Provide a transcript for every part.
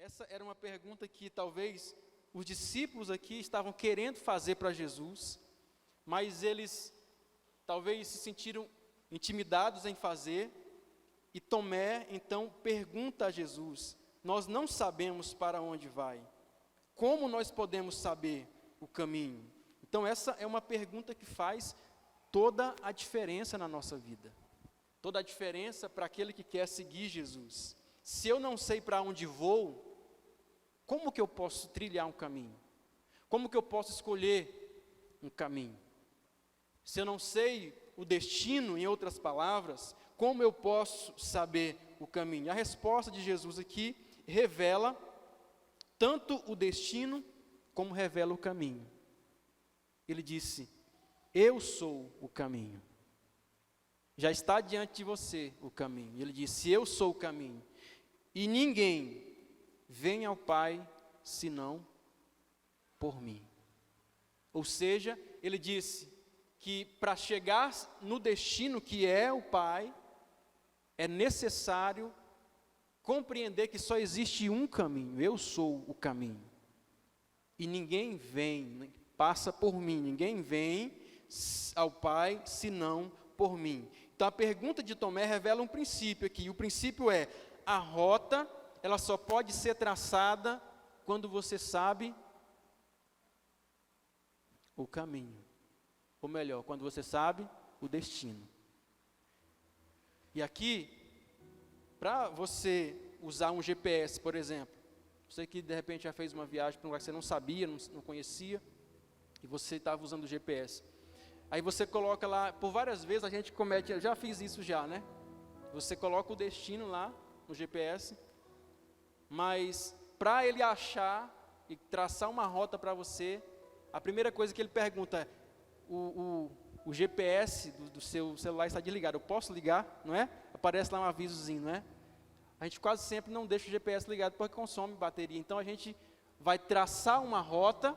Essa era uma pergunta que talvez os discípulos aqui estavam querendo fazer para Jesus, mas eles talvez se sentiram intimidados em fazer, e Tomé então pergunta a Jesus: nós não sabemos para onde vai, como nós podemos saber o caminho? Então essa é uma pergunta que faz toda a diferença na nossa vida, toda a diferença para aquele que quer seguir Jesus. Se eu não sei para onde vou, como que eu posso trilhar um caminho? Como que eu posso escolher um caminho? Se eu não sei o destino, em outras palavras, como eu posso saber o caminho? A resposta de Jesus aqui revela tanto o destino, como revela o caminho. Ele disse: eu sou o caminho. Já está diante de você o caminho. Ele disse: eu sou o caminho. E ninguém vem ao Pai senão por mim. Ou seja, ele disse que para chegar no destino que é o Pai, é necessário compreender que só existe um caminho. Eu sou o caminho. E ninguém vem, passa por mim, ninguém vem ao Pai senão por mim. Então a pergunta de Tomé revela um princípio aqui. E o princípio é: a rota, ela só pode ser traçada quando você sabe o caminho. Ou melhor, quando você sabe o destino. E aqui, para você usar um GPS, por exemplo, você que de repente já fez uma viagem para um lugar que você não sabia, não conhecia, e você estava usando o GPS. Aí você coloca lá, por várias vezes a gente comete, eu já fiz isso já, né? Você coloca o destino lá no GPS, mas para ele achar e traçar uma rota para você, a primeira coisa que ele pergunta é: o GPS do seu celular está desligado, eu posso ligar, não é? Aparece lá um avisozinho, não é? A gente quase sempre não deixa o GPS ligado porque consome bateria. Então a gente vai traçar uma rota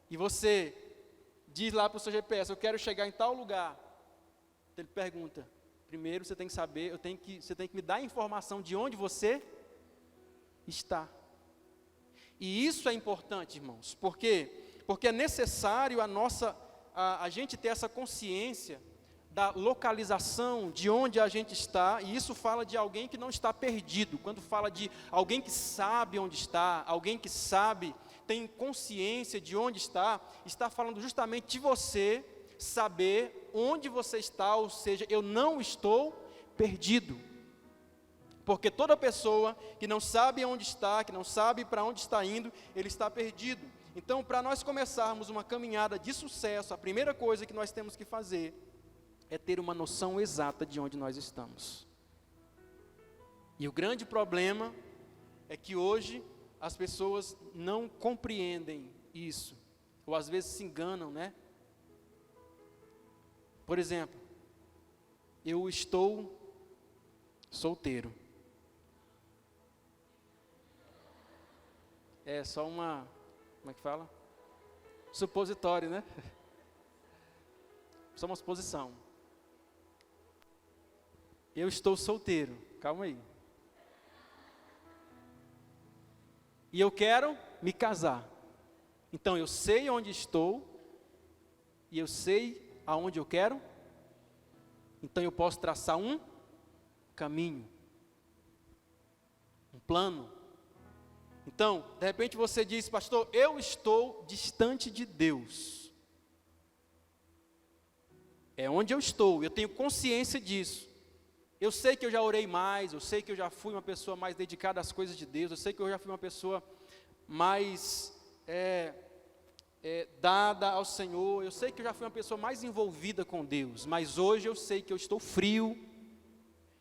e você diz lá para o seu GPS: eu quero chegar em tal lugar. Então ele pergunta: primeiro você tem que saber, você tem que me dar a informação de onde você está. E isso é importante, irmãos. Por quê? Porque é necessário a gente ter essa consciência da localização, de onde a gente está, e isso fala de alguém que não está perdido. Quando fala de alguém que sabe onde está, alguém que sabe, tem consciência de onde está falando justamente de você saber onde você está, ou seja, eu não estou perdido. Porque toda pessoa que não sabe onde está, que não sabe para onde está indo, ele está perdido. Então, para nós começarmos uma caminhada de sucesso, a primeira coisa que nós temos que fazer é ter uma noção exata de onde nós estamos. E o grande problema é que hoje as pessoas não compreendem isso, ou às vezes se enganam, né? Por exemplo, eu estou solteiro. É só uma, como é que fala? Supositório, né? Só uma suposição. Eu estou solteiro, calma aí. E eu quero me casar. Então eu sei onde estou, e eu sei aonde eu quero. Então eu posso traçar um caminho, um plano. Então, de repente você diz: pastor, eu estou distante de Deus. É onde eu estou, eu tenho consciência disso. Eu sei que eu já orei mais, eu sei que eu já fui uma pessoa mais dedicada às coisas de Deus, eu sei que eu já fui uma pessoa mais dada ao Senhor, eu sei que eu já fui uma pessoa mais envolvida com Deus, mas hoje eu sei que eu estou frio,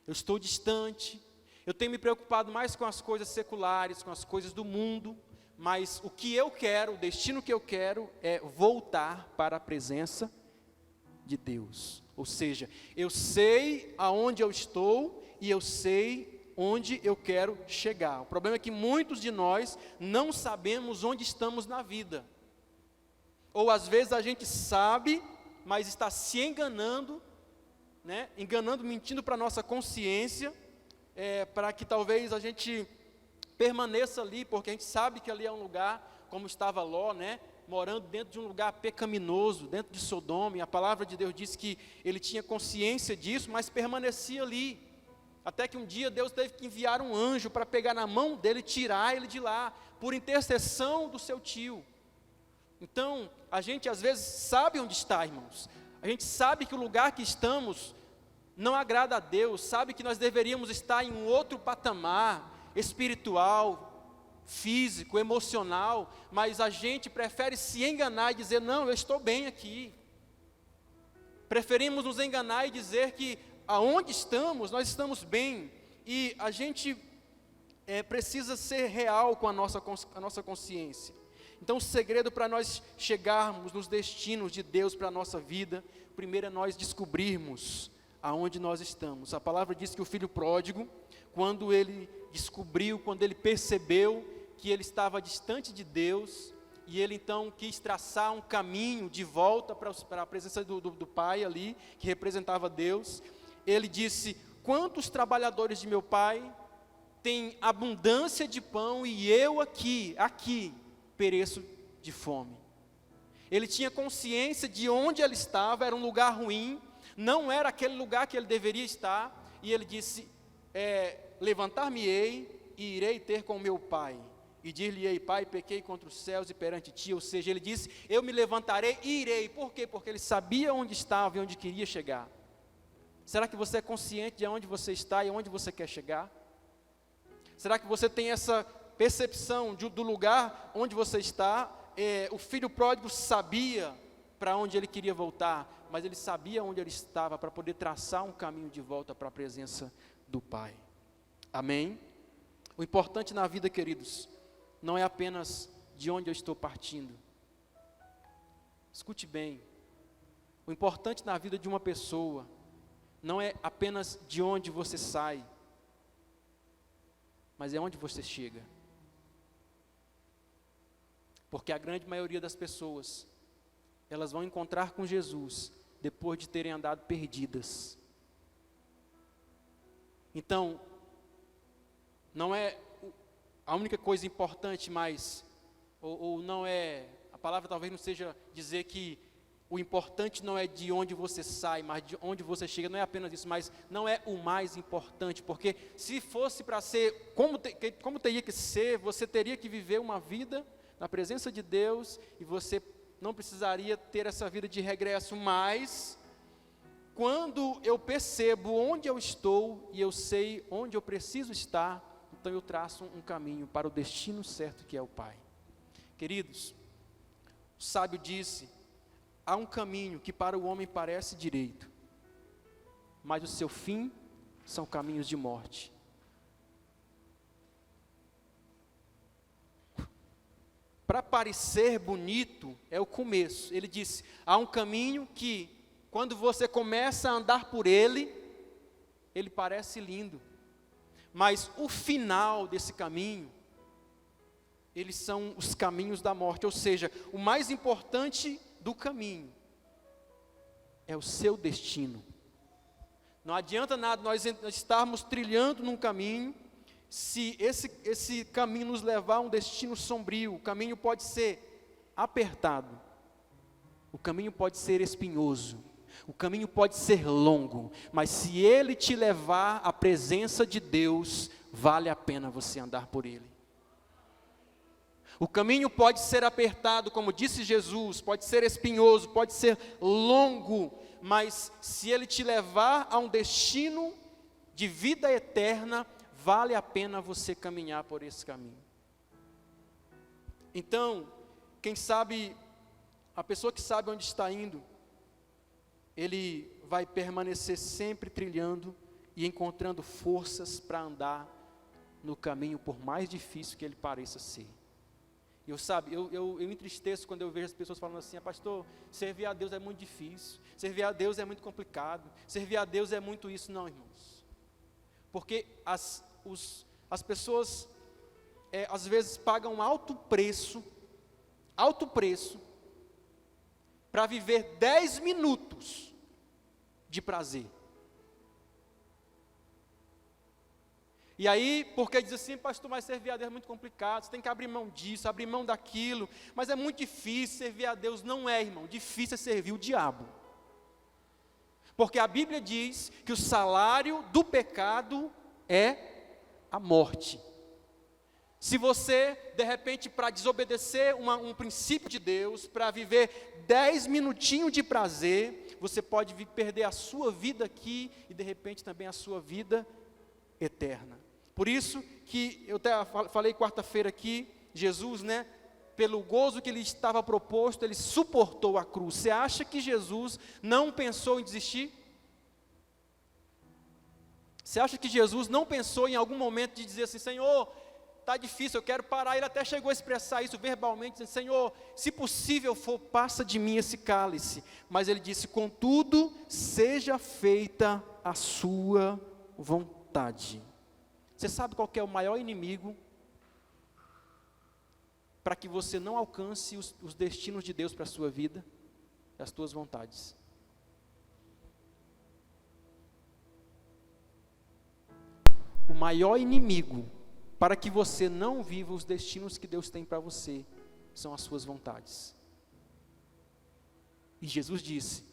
eu estou distante, eu tenho me preocupado mais com as coisas seculares, com as coisas do mundo, mas o que eu quero, o destino que eu quero é voltar para a presença de Deus. Ou seja, eu sei aonde eu estou e eu sei onde eu quero chegar. O problema é que muitos de nós não sabemos onde estamos na vida. Ou às vezes a gente sabe, mas está se enganando, né? Enganando, mentindo para a nossa consciência, para que talvez a gente permaneça ali, porque a gente sabe que ali é um lugar, como estava Ló, né, morando dentro de um lugar pecaminoso, dentro de Sodoma, e a palavra de Deus diz que ele tinha consciência disso, mas permanecia ali, até que um dia Deus teve que enviar um anjo para pegar na mão dele e tirar ele de lá, por intercessão do seu tio. Então, a gente às vezes sabe onde está, irmãos, a gente sabe que o lugar que estamos não agrada a Deus, sabe que nós deveríamos estar em um outro patamar, espiritual, físico, emocional, mas a gente prefere se enganar e dizer, não, eu estou bem aqui. Preferimos nos enganar e dizer que aonde estamos, nós estamos bem, e a gente precisa ser real com a nossa consciência. Então o segredo para nós chegarmos nos destinos de Deus para a nossa vida, primeiro é nós descobrirmos aonde nós estamos. A palavra diz que o filho pródigo, quando ele descobriu, quando ele percebeu que ele estava distante de Deus, e ele então quis traçar um caminho de volta para a presença do pai ali, que representava Deus, ele disse, quantos trabalhadores de meu pai têm abundância de pão, e eu aqui, pereço de fome. Ele tinha consciência de onde ele estava, era um lugar ruim, não era aquele lugar que ele deveria estar, e ele disse, levantar-me-ei e irei ter com meu pai, e dir-lhe-ei, pai, pequei contra os céus e perante ti, ou seja, ele disse, eu me levantarei e irei, por quê? Porque ele sabia onde estava e onde queria chegar. Será que você é consciente de onde você está e onde você quer chegar? Será que você tem essa percepção do lugar onde você está? O filho pródigo sabia para onde ele queria voltar, mas ele sabia onde ele estava para poder traçar um caminho de volta para a presença do Pai. Amém? O importante na vida, queridos, não é apenas de onde eu estou partindo. Escute bem, o importante na vida de uma pessoa não é apenas de onde você sai, mas é onde você chega. Porque a grande maioria das pessoas, elas vão encontrar com Jesus depois de terem andado perdidas. Então, não é a única coisa importante, mas, ou não é, a palavra talvez não seja dizer que o importante não é de onde você sai, mas de onde você chega, não é apenas isso, mas não é o mais importante, porque se fosse para ser, como teria que ser, você teria que viver uma vida na presença de Deus, e você não precisaria ter essa vida de regresso, mas quando eu percebo onde eu estou, e eu sei onde eu preciso estar, então eu traço um caminho para o destino certo que é o Pai. Queridos, o sábio disse, há um caminho que para o homem parece direito, mas o seu fim são caminhos de morte. Para parecer bonito é o começo. Ele disse, há um caminho que, quando você começa a andar por ele, ele parece lindo. Mas o final desse caminho, eles são os caminhos da morte. Ou seja, o mais importante do caminho é o seu destino. Não adianta nada nós estarmos trilhando num caminho, se esse caminho nos levar a um destino sombrio. O caminho pode ser apertado, o caminho pode ser espinhoso, o caminho pode ser longo, mas se ele te levar à presença de Deus, vale a pena você andar por ele. O caminho pode ser apertado, como disse Jesus, pode ser espinhoso, pode ser longo, mas se ele te levar a um destino de vida eterna, vale a pena você caminhar por esse caminho. Então, quem sabe, a pessoa que sabe onde está indo, ele vai permanecer sempre trilhando e encontrando forças para andar no caminho, por mais difícil que ele pareça ser. Eu entristeço quando eu vejo as pessoas falando assim, pastor, servir a Deus é muito difícil, servir a Deus é muito complicado, servir a Deus é muito isso. Não, irmãos, porque as pessoas às vezes pagam alto preço, para viver 10 minutos de prazer. E aí, porque diz assim, pastor, mas servir a Deus é muito complicado, você tem que abrir mão disso, abrir mão daquilo, mas é muito difícil servir a Deus. Não é, irmão, difícil é servir o diabo. Porque a Bíblia diz que o salário do pecado é a morte. Se você, de repente, para desobedecer um princípio de Deus, para viver 10 minutinhos de prazer, você pode perder a sua vida aqui e, de repente, também a sua vida eterna. Por isso que eu até falei quarta-feira aqui, Jesus, né, pelo gozo que lhe estava proposto, ele suportou a cruz. Você acha que Jesus não pensou em desistir? Você acha que Jesus não pensou em algum momento de dizer assim, Senhor, está difícil, eu quero parar? Ele até chegou a expressar isso verbalmente, dizendo, Senhor, se possível for, passa de mim esse cálice. Mas ele disse, contudo, seja feita a sua vontade. Você sabe qual que é o maior inimigo para que você não alcance os destinos de Deus para a sua vida? As tuas vontades. O maior inimigo para que você não viva os destinos que Deus tem para você são as suas vontades. E Jesus disse,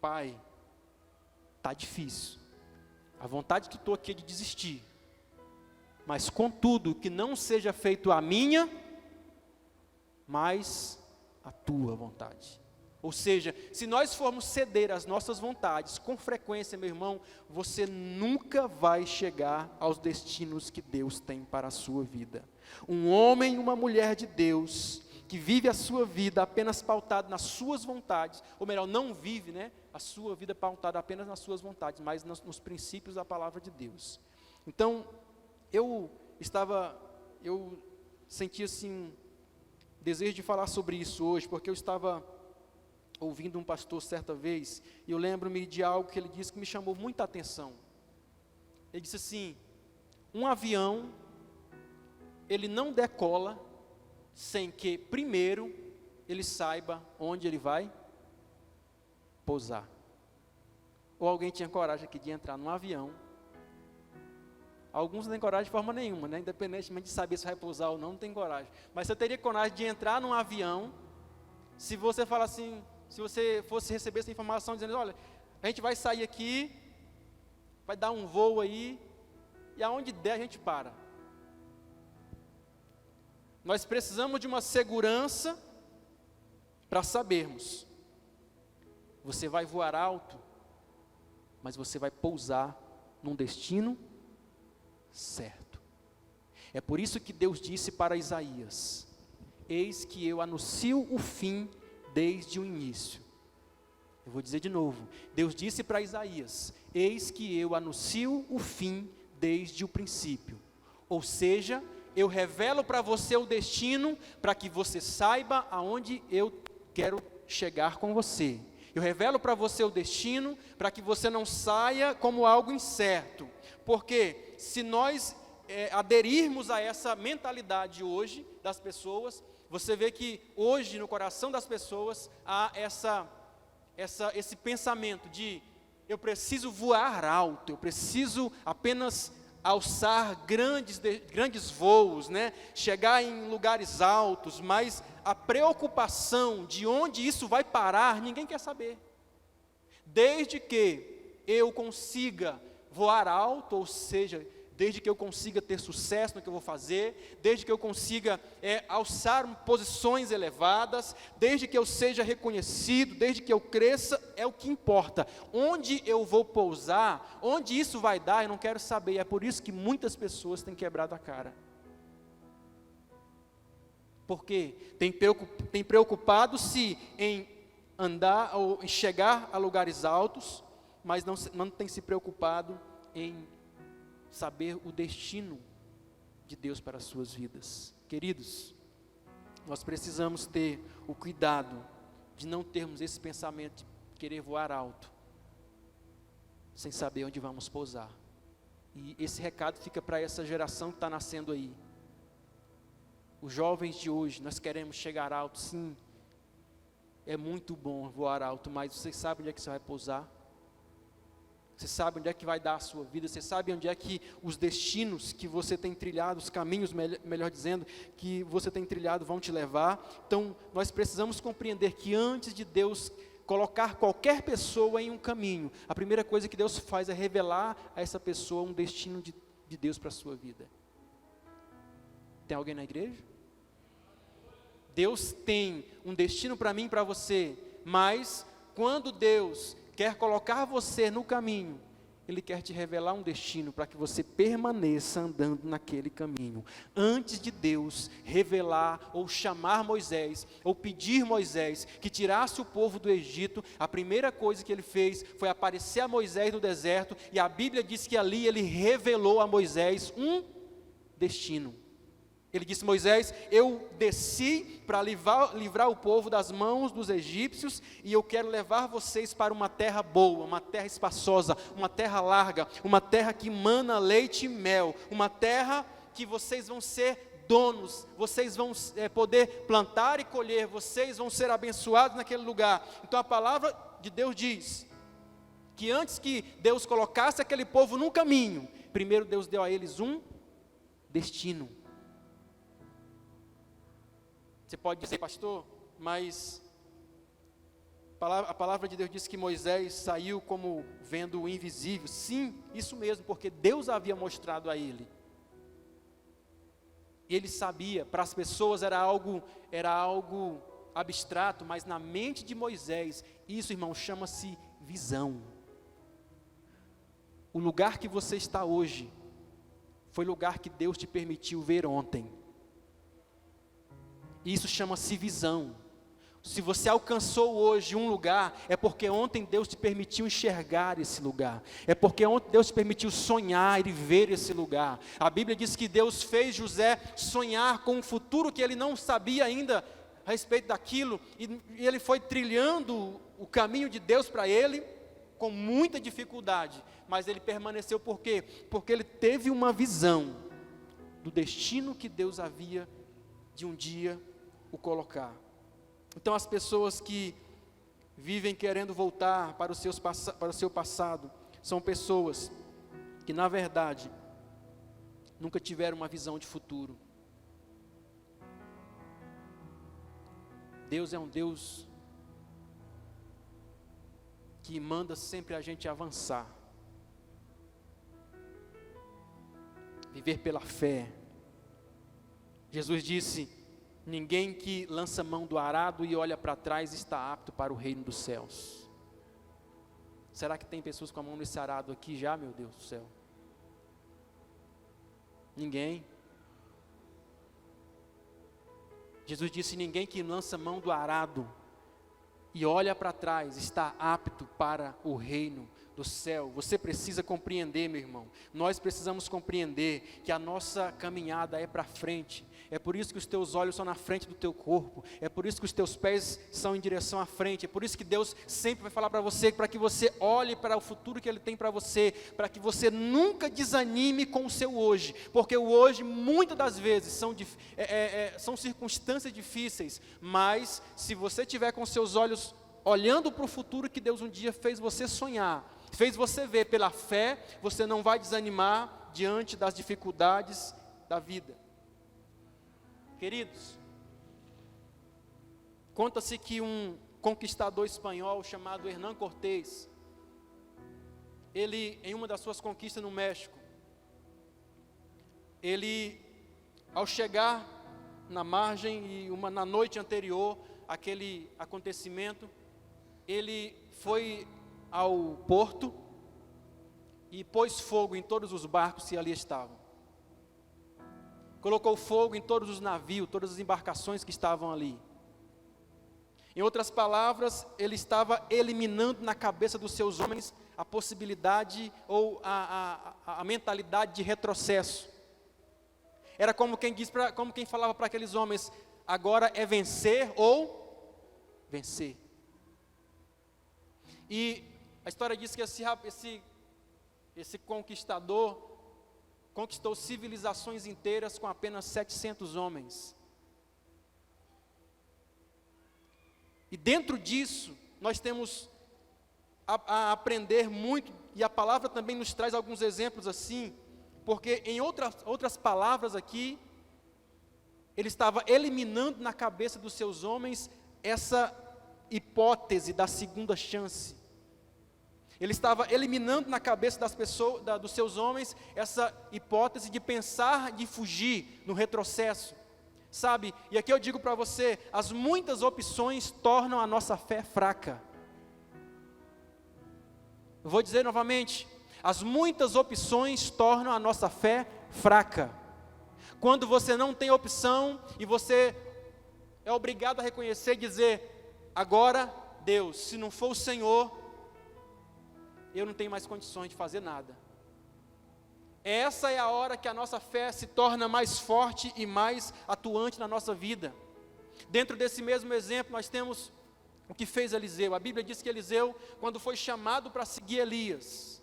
Pai, está difícil, a vontade que estou aqui é de desistir, mas contudo, que não seja feito a minha, mas a tua vontade. Ou seja, se nós formos ceder às nossas vontades, com frequência, meu irmão, você nunca vai chegar aos destinos que Deus tem para a sua vida. Um homem e uma mulher de Deus, que vive a sua vida apenas pautado nas suas vontades, ou melhor, não vive, né, a sua vida pautada apenas nas suas vontades, mas nos princípios da palavra de Deus. Então, eu senti assim, desejo de falar sobre isso hoje, porque eu estava ouvindo um pastor certa vez, e eu lembro-me de algo que ele disse que me chamou muita atenção. Ele disse assim, um avião, ele não decola sem que, primeiro, ele saiba onde ele vai pousar. Ou alguém tinha coragem aqui de entrar num avião? Alguns não têm coragem de forma nenhuma, né? Independentemente de saber se vai pousar ou não, não tem coragem. Mas você teria coragem de entrar num avião, se você falar assim, se você fosse receber essa informação dizendo, olha, a gente vai sair aqui, vai dar um voo aí, e aonde der a gente para. Nós precisamos de uma segurança para sabermos, você vai voar alto, mas você vai pousar num destino certo. É por isso que Deus disse para Isaías, eis que eu anuncio o fim desde o início. Eu vou dizer de novo, Deus disse para Isaías, eis que eu anuncio o fim desde o princípio. Ou seja, eu revelo para você o destino, para que você saiba aonde eu quero chegar com você. Eu revelo para você o destino, para que você não saia como algo incerto. Porque se nós aderirmos a essa mentalidade hoje das pessoas, você vê que hoje no coração das pessoas há esse pensamento de eu preciso voar alto, eu preciso apenas alçar grandes voos, né? Chegar em lugares altos, mas a preocupação de onde isso vai parar, ninguém quer saber. Desde que eu consiga voar alto, ou seja, desde que eu consiga ter sucesso no que eu vou fazer, desde que eu consiga alçar posições elevadas, desde que eu seja reconhecido, desde que eu cresça, é o que importa. Onde eu vou pousar, onde isso vai dar, eu não quero saber. É por isso que muitas pessoas têm quebrado a cara. Porque tem preocupado-se em andar ou em chegar a lugares altos, mas não tem se preocupado em saber o destino de Deus para as suas vidas. Queridos, nós precisamos ter o cuidado de não termos esse pensamento de querer voar alto, sem saber onde vamos pousar. E esse recado fica para essa geração que está nascendo aí. Os jovens de hoje, nós queremos chegar alto, sim, é muito bom voar alto, mas você sabe onde é que você vai pousar? Você sabe onde é que vai dar a sua vida, você sabe onde é que os destinos que você tem trilhado, os caminhos, melhor dizendo, que você tem trilhado vão te levar. Então, nós precisamos compreender que antes de Deus colocar qualquer pessoa em um caminho, a primeira coisa que Deus faz é revelar a essa pessoa um destino de Deus para a sua vida. Tem alguém na igreja? Deus tem um destino para mim e para você, mas quando Deus quer colocar você no caminho, Ele quer te revelar um destino para que você permaneça andando naquele caminho. Antes de Deus revelar ou chamar Moisés, ou pedir Moisés que tirasse o povo do Egito, a primeira coisa que Ele fez foi aparecer a Moisés no deserto, e a Bíblia diz que ali Ele revelou a Moisés um destino. Ele disse: Moisés, eu desci para livrar o povo das mãos dos egípcios, e eu quero levar vocês para uma terra boa, uma terra espaçosa, uma terra larga, uma terra que mana leite e mel, uma terra que vocês vão ser donos, vocês vão poder plantar e colher, vocês vão ser abençoados naquele lugar. Então a palavra de Deus diz que antes que Deus colocasse aquele povo num caminho, primeiro Deus deu a eles um destino. Você pode dizer: pastor, mas a palavra de Deus diz que Moisés saiu como vendo o invisível. Sim, isso mesmo, porque Deus havia mostrado a ele. Ele sabia, para as pessoas era algo abstrato, mas na mente de Moisés, isso, irmão, chama-se visão. O lugar que você está hoje, foi lugar que Deus te permitiu ver ontem. Isso chama-se visão. Se você alcançou hoje um lugar, é porque ontem Deus te permitiu enxergar esse lugar. É porque ontem Deus te permitiu sonhar e ver esse lugar. A Bíblia diz que Deus fez José sonhar com um futuro que ele não sabia ainda a respeito daquilo. E ele foi trilhando o caminho de Deus para ele, com muita dificuldade. Mas ele permaneceu por quê? Porque ele teve uma visão do destino que Deus havia de um dia o colocar. Então as pessoas que vivem querendo voltar para o seu passado, são pessoas que na verdade nunca tiveram uma visão de futuro. Deus é um Deus que manda sempre a gente avançar, viver pela fé. Jesus disse: ninguém que lança mão do arado e olha para trás está apto para o reino dos céus. Será que tem pessoas com a mão nesse arado aqui já, meu Deus do céu? Ninguém. Jesus disse: ninguém que lança mão do arado e olha para trás está apto para o reino do céu. Você precisa compreender, meu irmão. Nós precisamos compreender que a nossa caminhada é para frente. É por isso que os teus olhos são na frente do teu corpo. É por isso que os teus pés são em direção à frente. É por isso que Deus sempre vai falar para você, para que você olhe para o futuro que Ele tem para você, para que você nunca desanime com o seu hoje, porque o hoje, muitas das vezes, são circunstâncias difíceis, mas se você tiver com seus olhos olhando para o futuro que Deus um dia fez você sonhar, fez você ver pela fé, você não vai desanimar diante das dificuldades da vida. Queridos, conta-se que um conquistador espanhol chamado Hernán Cortés, ele, em uma das suas conquistas no México, ele, ao chegar na margem e na noite anterior àquele acontecimento, ele foi ao porto e pôs fogo em todos os barcos que ali estavam. Colocou fogo em todos os navios, todas as embarcações que estavam ali. Em outras palavras, ele estava eliminando na cabeça dos seus homens a possibilidade ou a mentalidade de retrocesso. Era como quem falava para aqueles homens: agora é vencer ou vencer. E a história diz que esse conquistador conquistou civilizações inteiras com apenas 700 homens. E dentro disso, nós temos a aprender muito, e a palavra também nos traz alguns exemplos assim, porque em outras palavras aqui, ele estava eliminando na cabeça dos seus homens essa hipótese da segunda chance. Ele estava eliminando na cabeça das pessoas, dos seus homens, essa hipótese de pensar, de fugir no retrocesso. Sabe, e aqui eu digo para você, as muitas opções tornam a nossa fé fraca. Eu vou dizer novamente, as muitas opções tornam a nossa fé fraca. Quando você não tem opção e você é obrigado a reconhecer e dizer, agora Deus, se não for o Senhor, eu não tenho mais condições de fazer nada. Essa é a hora que a nossa fé se torna mais forte e mais atuante na nossa vida. Dentro desse mesmo exemplo, nós temos o que fez Eliseu. A Bíblia diz que Eliseu, quando foi chamado para seguir Elias,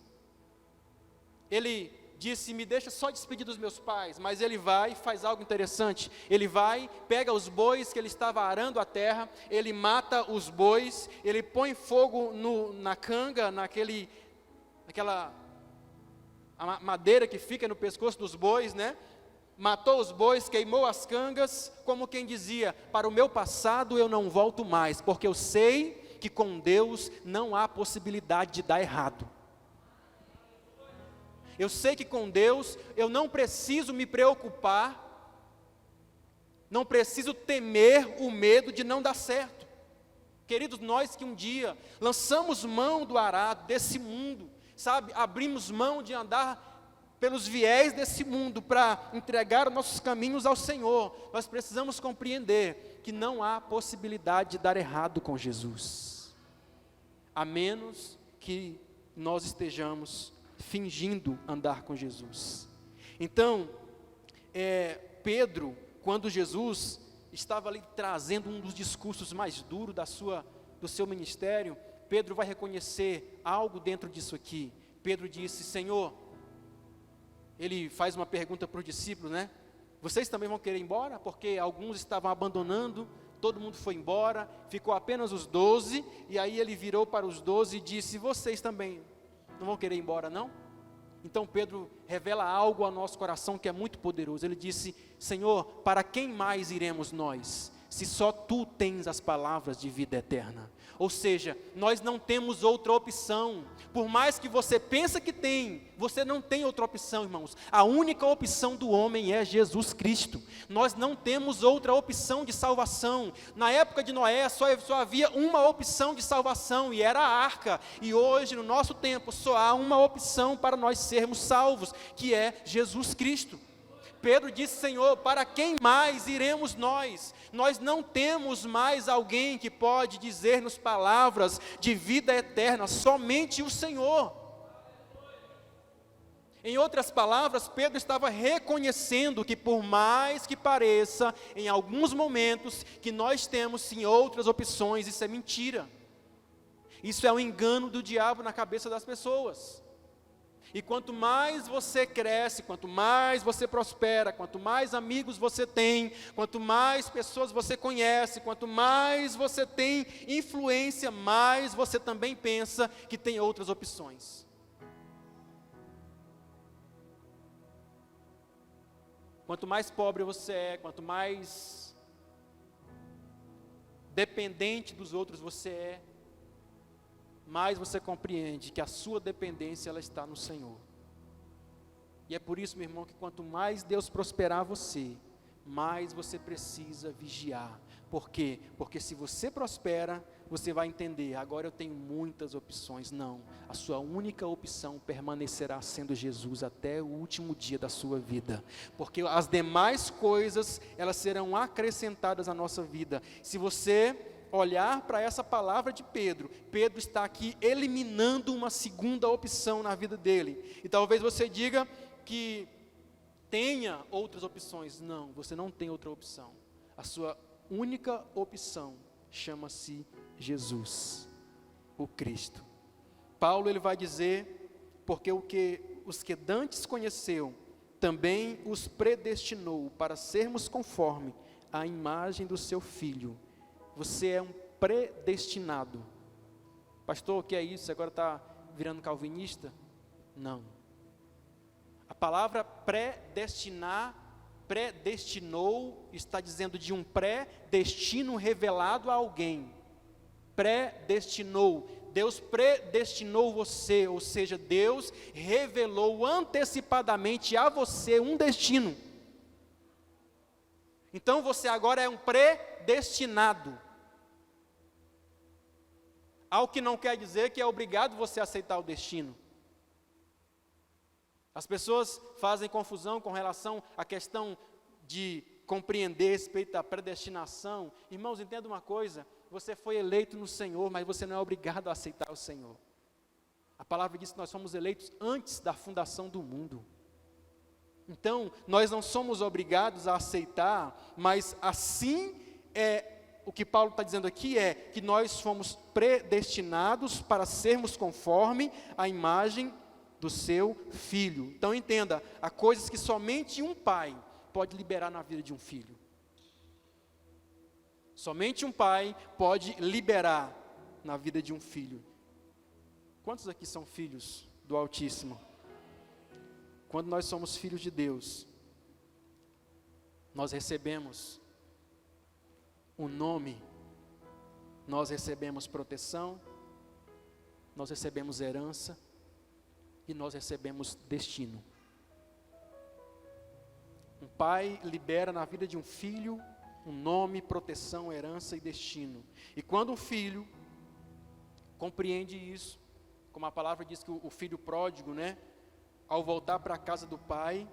ele disse, me deixa só despedir dos meus pais, mas ele vai e faz algo interessante. Ele vai, pega os bois que ele estava arando a terra, ele mata os bois, ele põe fogo na canga, naquela madeira que fica no pescoço dos bois, né? Matou os bois, queimou as cangas, como quem dizia, para o meu passado eu não volto mais, porque eu sei que com Deus não há possibilidade de dar errado. Eu sei que com Deus eu não preciso me preocupar, não preciso temer o medo de não dar certo. Queridos, nós que um dia lançamos mão do arado, desse mundo, sabe, abrimos mão de andar pelos viés desse mundo para entregar os nossos caminhos ao Senhor, nós precisamos compreender que não há possibilidade de dar errado com Jesus, a menos que nós estejamos fingindo andar com Jesus. Então, Pedro, quando Jesus estava ali trazendo um dos discursos mais duros do seu ministério, Pedro vai reconhecer algo dentro disso aqui. Pedro disse, Senhor, ele faz uma pergunta para os discípulos, né? Vocês também vão querer ir embora? Porque alguns estavam abandonando, todo mundo foi embora, ficou apenas os 12, e aí ele virou para os 12 e disse, vocês também não vão querer ir embora, não? Então Pedro revela algo ao nosso coração que é muito poderoso. Ele disse, Senhor, para quem mais iremos nós, se só Tu tens as palavras de vida eterna? Ou seja, nós não temos outra opção. Por mais que você pense que tem, você não tem outra opção, irmãos. A única opção do homem é Jesus Cristo. Nós não temos outra opção de salvação. Na época de Noé só havia uma opção de salvação, e era a arca. E hoje, no nosso tempo, só há uma opção para nós sermos salvos, que é Jesus Cristo. Pedro disse, Senhor, para quem mais iremos nós? Nós não temos mais alguém que pode dizer-nos palavras de vida eterna, somente o Senhor. Em outras palavras, Pedro estava reconhecendo que por mais que pareça, em alguns momentos, que nós temos sim outras opções, isso é mentira. Isso é um engano do diabo na cabeça das pessoas. E quanto mais você cresce, quanto mais você prospera, quanto mais amigos você tem, quanto mais pessoas você conhece, quanto mais você tem influência, mais você também pensa que tem outras opções. Quanto mais pobre você é, quanto mais dependente dos outros você é, mais você compreende que a sua dependência ela está no Senhor. E é por isso, meu irmão, que quanto mais Deus prosperar você, mais você precisa vigiar. Por quê? Porque se você prospera, você vai entender, agora eu tenho muitas opções. Não, a sua única opção permanecerá sendo Jesus até o último dia da sua vida. Porque as demais coisas, elas serão acrescentadas à nossa vida. Se você olhar para essa palavra de Pedro, Pedro está aqui eliminando uma segunda opção na vida dele. E talvez você diga que tenha outras opções. Não, você não tem outra opção. A sua única opção chama-se Jesus, o Cristo. Paulo ele vai dizer, porque os que dantes conheceu, também os predestinou para sermos conforme a imagem do seu Filho. Você é um predestinado Pastor, o que é isso? Você agora está virando calvinista? Não. A palavra predestinar, predestinou, está dizendo de um pré-destino revelado a alguém. Predestinou. Deus predestinou você, ou seja, Deus revelou antecipadamente a você um destino. Então você agora é um predestinado. Algo que não quer dizer que é obrigado você a aceitar o destino. As pessoas fazem confusão com relação à questão de compreender a respeito da predestinação. Irmãos, entenda uma coisa, você foi eleito no Senhor, mas você não é obrigado a aceitar o Senhor. A palavra diz que nós fomos eleitos antes da fundação do mundo. Então, nós não somos obrigados a aceitar, mas assim o que Paulo está dizendo aqui é que nós fomos predestinados para sermos conforme a imagem do seu filho. Então entenda, há coisas que somente um pai pode liberar na vida de um filho. Somente um pai pode liberar na vida de um filho. Quantos aqui são filhos do Altíssimo? Quando nós somos filhos de Deus, nós recebemos um nome, nós recebemos proteção, nós recebemos herança e nós recebemos destino. Um pai libera na vida de um filho um nome, proteção, herança e destino. E quando um filho compreende isso, como a palavra diz que o filho pródigo, ao voltar para a casa do pai,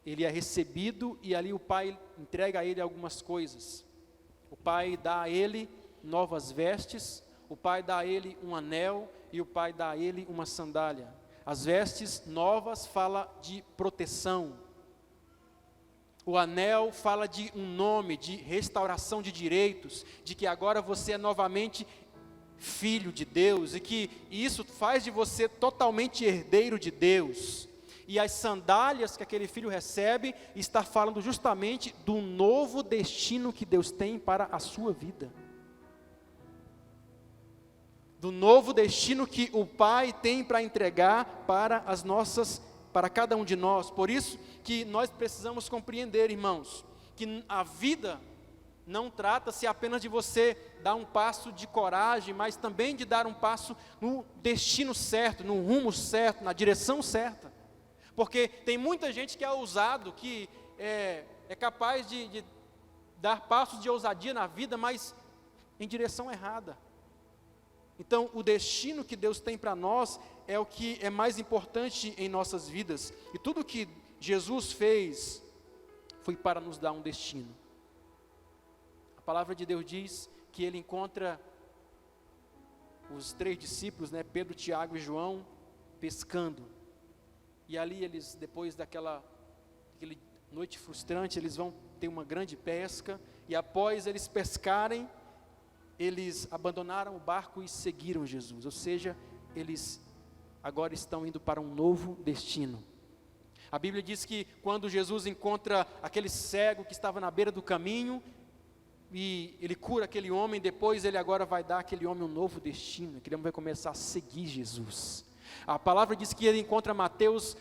ele é recebido e ali o pai entrega a ele algumas coisas. O pai dá a ele novas vestes, o pai dá a ele um anel e o pai dá a ele uma sandália. As vestes novas fala de proteção. O anel fala de um nome, de restauração de direitos, de que agora você é novamente filho de Deus e que isso faz de você totalmente herdeiro de Deus. E as sandálias que aquele filho recebe está falando justamente do novo destino que Deus tem para a sua vida. Do novo destino que o Pai tem para entregar para cada um de nós. Por isso que nós precisamos compreender, irmãos, que a vida não trata-se apenas de você dar um passo de coragem, mas também de dar um passo no destino certo, no rumo certo, na direção certa. Porque tem muita gente que é ousado, que é capaz de dar passos de ousadia na vida, mas em direção errada. Então, o destino que Deus tem para nós é o que é mais importante em nossas vidas. E tudo que Jesus fez foi para nos dar um destino. A palavra de Deus diz que Ele encontra os 3 discípulos, Pedro, Tiago e João, pescando. E ali eles, depois daquela noite frustrante, eles vão ter uma grande pesca. E após eles pescarem, eles abandonaram o barco e seguiram Jesus. Ou seja, eles agora estão indo para um novo destino. A Bíblia diz que quando Jesus encontra aquele cego que estava na beira do caminho, e ele cura aquele homem, depois ele agora vai dar àquele homem um novo destino. Aquele homem vai começar a seguir Jesus. A palavra diz que ele encontra Mateus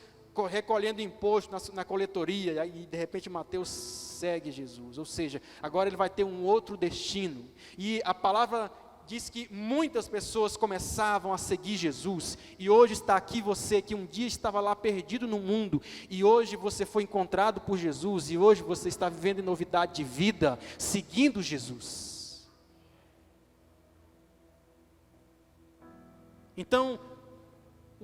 recolhendo imposto na coletoria, e de repente Mateus segue Jesus. Ou seja, agora ele vai ter um outro destino. E a palavra diz que muitas pessoas começavam a seguir Jesus, e hoje está aqui você que um dia estava lá perdido no mundo, e hoje você foi encontrado por Jesus, e hoje você está vivendo em novidade de vida, seguindo Jesus. Então,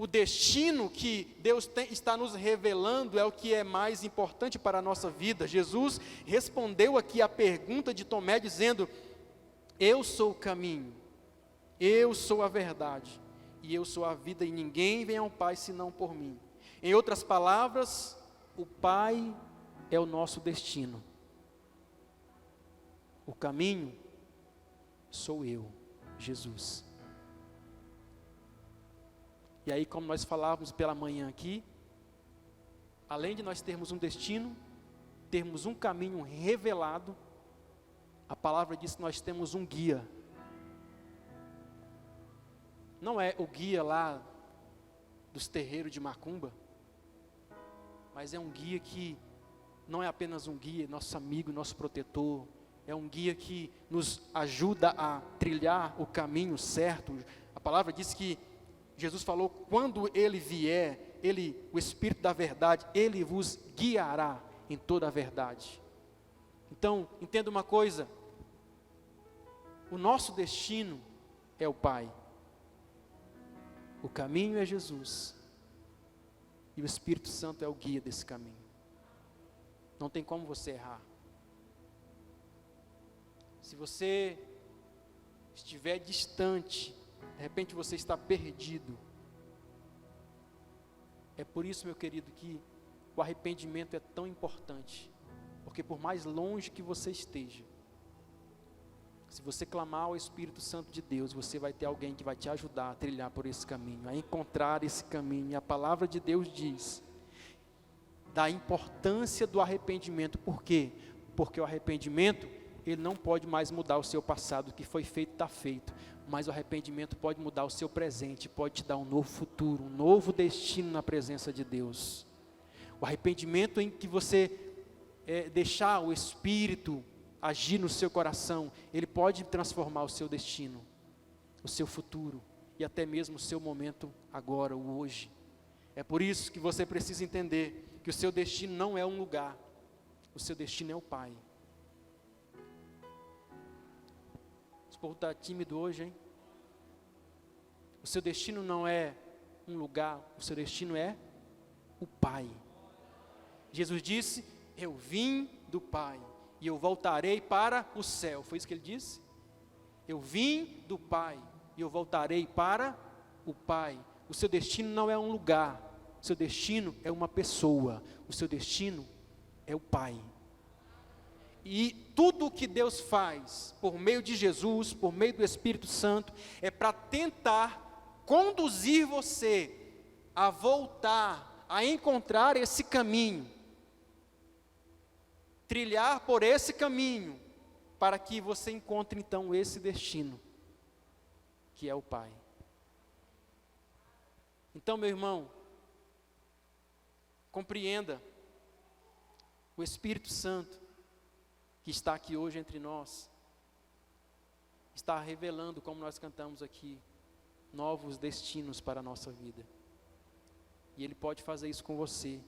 o destino que Deus está nos revelando é o que é mais importante para a nossa vida. Jesus respondeu aqui a pergunta de Tomé dizendo: eu sou o caminho, eu sou a verdade, e eu sou a vida, e ninguém vem ao Pai senão por mim. Em outras palavras, o Pai é o nosso destino. O caminho sou eu, Jesus. E aí, como nós falávamos pela manhã aqui, além de nós termos um destino, termos um caminho revelado, a palavra diz que nós temos um guia. não é o guia lá dos terreiros de macumba, mas é um guia que não é apenas um guia, nosso amigo, nosso protetor, é um guia que nos ajuda a trilhar o caminho certo. A palavra diz que Jesus falou, quando Ele vier, o Espírito da verdade, Ele vos guiará em toda a verdade. Então, entenda uma coisa, o nosso destino é o Pai, o caminho é Jesus, e o Espírito Santo é o guia desse caminho. Não tem como você errar. Se você estiver distante, de repente você está perdido. É por isso, meu querido, que o arrependimento é tão importante. Porque por mais longe que você esteja, se você clamar ao Espírito Santo de Deus, você vai ter alguém que vai te ajudar a trilhar por esse caminho, a encontrar esse caminho. E a palavra de Deus diz da importância do arrependimento. Por quê? Porque o arrependimento, ele não pode mais mudar o seu passado. O que foi feito, está feito. Mas o arrependimento pode mudar o seu presente, pode te dar um novo futuro, um novo destino na presença de Deus. O arrependimento em que você deixar o Espírito agir no seu coração, ele pode transformar o seu destino, o seu futuro e até mesmo o seu momento agora, o hoje. É por isso que você precisa entender que o seu destino não é um lugar, o seu destino é o Pai. Esse povo está tímido hoje, hein? O seu destino não é um lugar, o seu destino é o Pai. Jesus disse, eu vim do Pai e eu voltarei para o céu. Foi isso que ele disse? Eu vim do Pai e eu voltarei para o Pai. O seu destino não é um lugar, o seu destino é uma pessoa, o seu destino é o Pai. E tudo o que Deus faz por meio de Jesus, por meio do Espírito Santo, é para tentar conduzir você a voltar, a encontrar esse caminho, trilhar por esse caminho, para que você encontre então esse destino, que é o Pai. Então, meu irmão, compreenda, o Espírito Santo, que está aqui hoje entre nós, está revelando, como nós cantamos aqui, novos destinos para a nossa vida. E Ele pode fazer isso com você.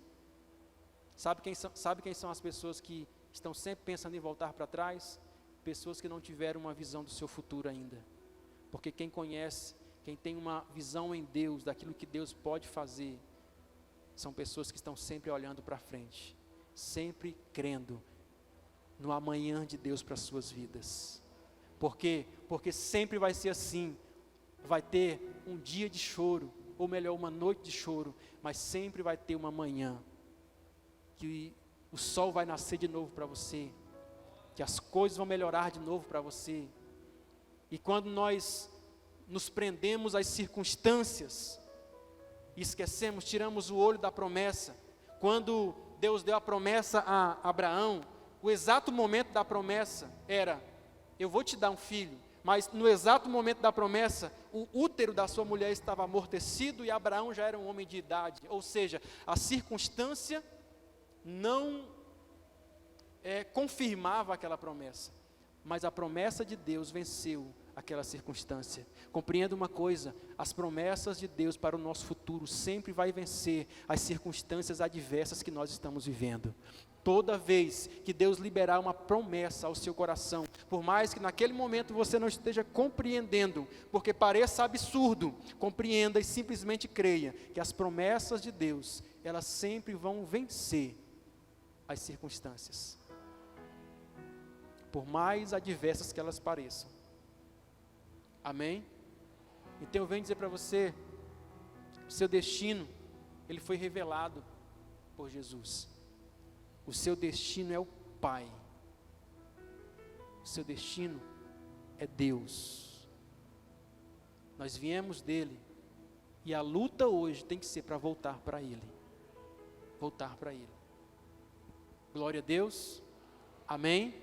Sabe quem são as pessoas que estão sempre pensando em voltar para trás? Pessoas que não tiveram uma visão do seu futuro ainda. Porque quem conhece, quem tem uma visão em Deus, daquilo que Deus pode fazer, são pessoas que estão sempre olhando para frente, sempre crendo no amanhã de Deus para as suas vidas. Por quê? Porque sempre vai ser assim, vai ter um dia de choro, ou melhor, uma noite de choro, mas sempre vai ter uma manhã, que o sol vai nascer de novo para você, que as coisas vão melhorar de novo para você. E quando nós nos prendemos às circunstâncias, esquecemos, tiramos o olho da promessa, quando Deus deu a promessa a Abraão, o exato momento da promessa era, eu vou te dar um filho, mas no exato momento da promessa, o útero da sua mulher estava amortecido e Abraão já era um homem de idade, ou seja, a circunstância não confirmava aquela promessa, mas a promessa de Deus venceu aquela circunstância. Compreenda uma coisa, as promessas de Deus para o nosso futuro sempre vai vencer as circunstâncias adversas que nós estamos vivendo. Toda vez que Deus liberar uma promessa ao seu coração, por mais que naquele momento você não esteja compreendendo, porque pareça absurdo, compreenda e simplesmente creia que as promessas de Deus, elas sempre vão vencer as circunstâncias, por mais adversas que elas pareçam. Amém? Então eu venho dizer para você, o seu destino, ele foi revelado por Jesus. O seu destino é o Pai. O seu destino é Deus. Nós viemos dele, e a luta hoje tem que ser para voltar para Ele. Voltar para Ele. Glória a Deus. Amém.